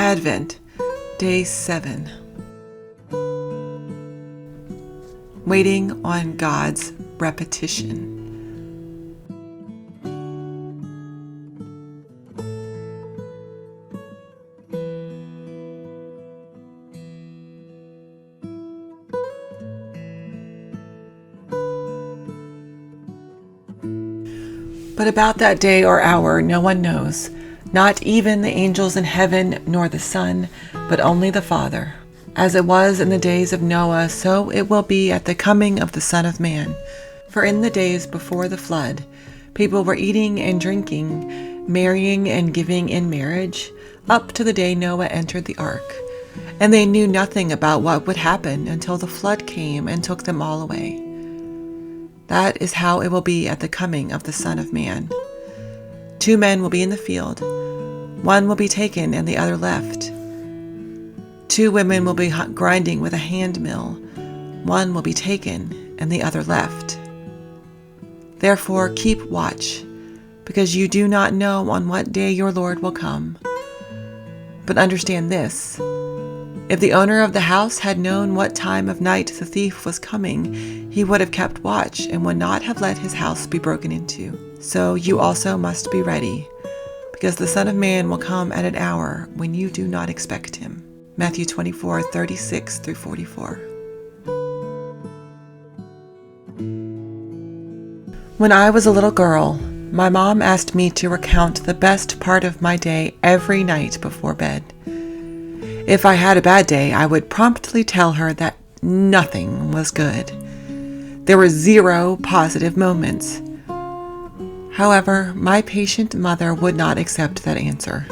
Advent, Day 7. Waiting on God's repetition. But about that day or hour no one knows, not even the angels in heaven nor the Son, but only the Father. As it was in the days of Noah, so it will be at the coming of the Son of Man. For in the days before the flood, people were eating and drinking, marrying and giving in marriage, up to the day Noah entered the ark. And they knew nothing about what would happen until the flood came and took them all away. That is how it will be at the coming of the Son of Man. 2 men will be in the field. One will be taken and the other left. 2 women will be grinding with a hand mill. One will be taken and the other left. Therefore keep watch, because you do not know on what day your Lord will come. But understand this: if the owner of the house had known what time of night the thief was coming, he would have kept watch and would not have let his house be broken into. So you also must be ready, because the Son of Man will come at an hour when you do not expect him. Matthew 24:36-44. When I was a little girl, my mom asked me to recount the best part of my day every night before bed. If I had a bad day, I would promptly tell her that nothing was good. There were 0 positive moments. However, my patient mother would not accept that answer.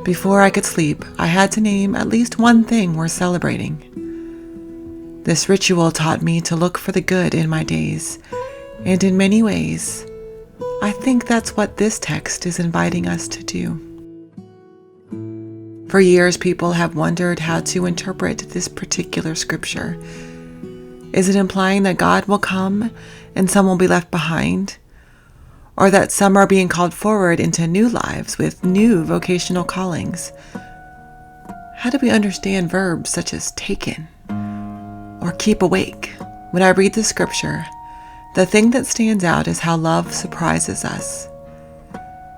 Before I could sleep, I had to name at least one thing worth celebrating. This ritual taught me to look for the good in my days, and in many ways, I think that's what this text is inviting us to do. For years, people have wondered how to interpret this particular scripture. Is it implying that God will come and some will be left behind? Or that some are being called forward into new lives with new vocational callings? How do we understand verbs such as taken or keep awake? When I read the scripture, the thing that stands out is how love surprises us.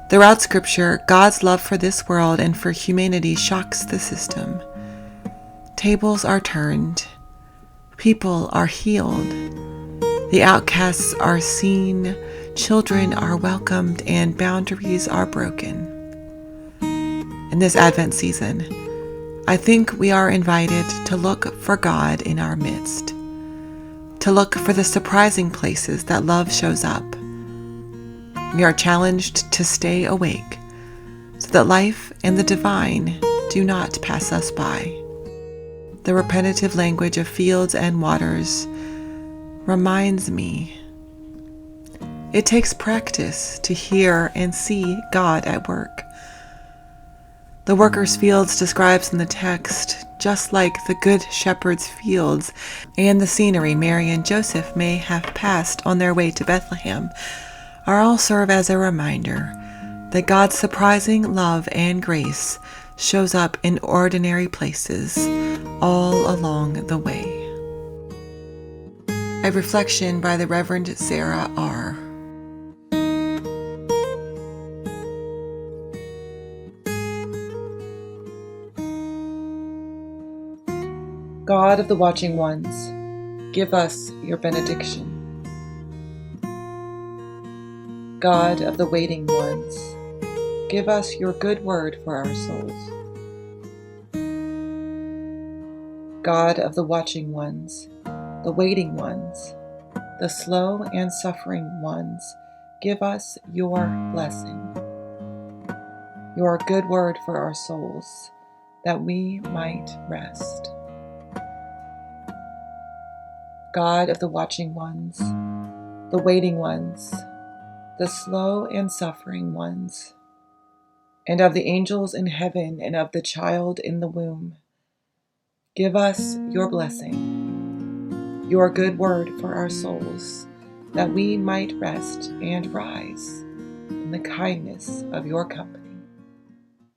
Throughout Scripture, God's love for this world and for humanity shocks the system. Tables are turned. People are healed. The outcasts are seen. Children are welcomed, and boundaries are broken. In this Advent season, I think we are invited to look for God in our midst, to look for the surprising places that love shows up. We are challenged to stay awake so that life and the divine do not pass us by. The repetitive language of fields and waters reminds me it takes practice to hear and see God at work. The workers' fields describes in the text, just like the Good Shepherd's fields and the scenery Mary and Joseph may have passed on their way to Bethlehem, are all serve as a reminder that God's surprising love and grace shows up in ordinary places all along the way. A reflection by the Reverend Sarah R. God of the watching ones, give us your benediction. God of the waiting ones, give us your good word for our souls. God of the watching ones, the waiting ones, the slow and suffering ones, give us your blessing, your good word for our souls, that we might rest. God of the watching ones, the waiting ones, the slow and suffering ones, and of the angels in heaven and of the child in the womb, give us your blessing, your good word for our souls, that we might rest and rise in the kindness of your company.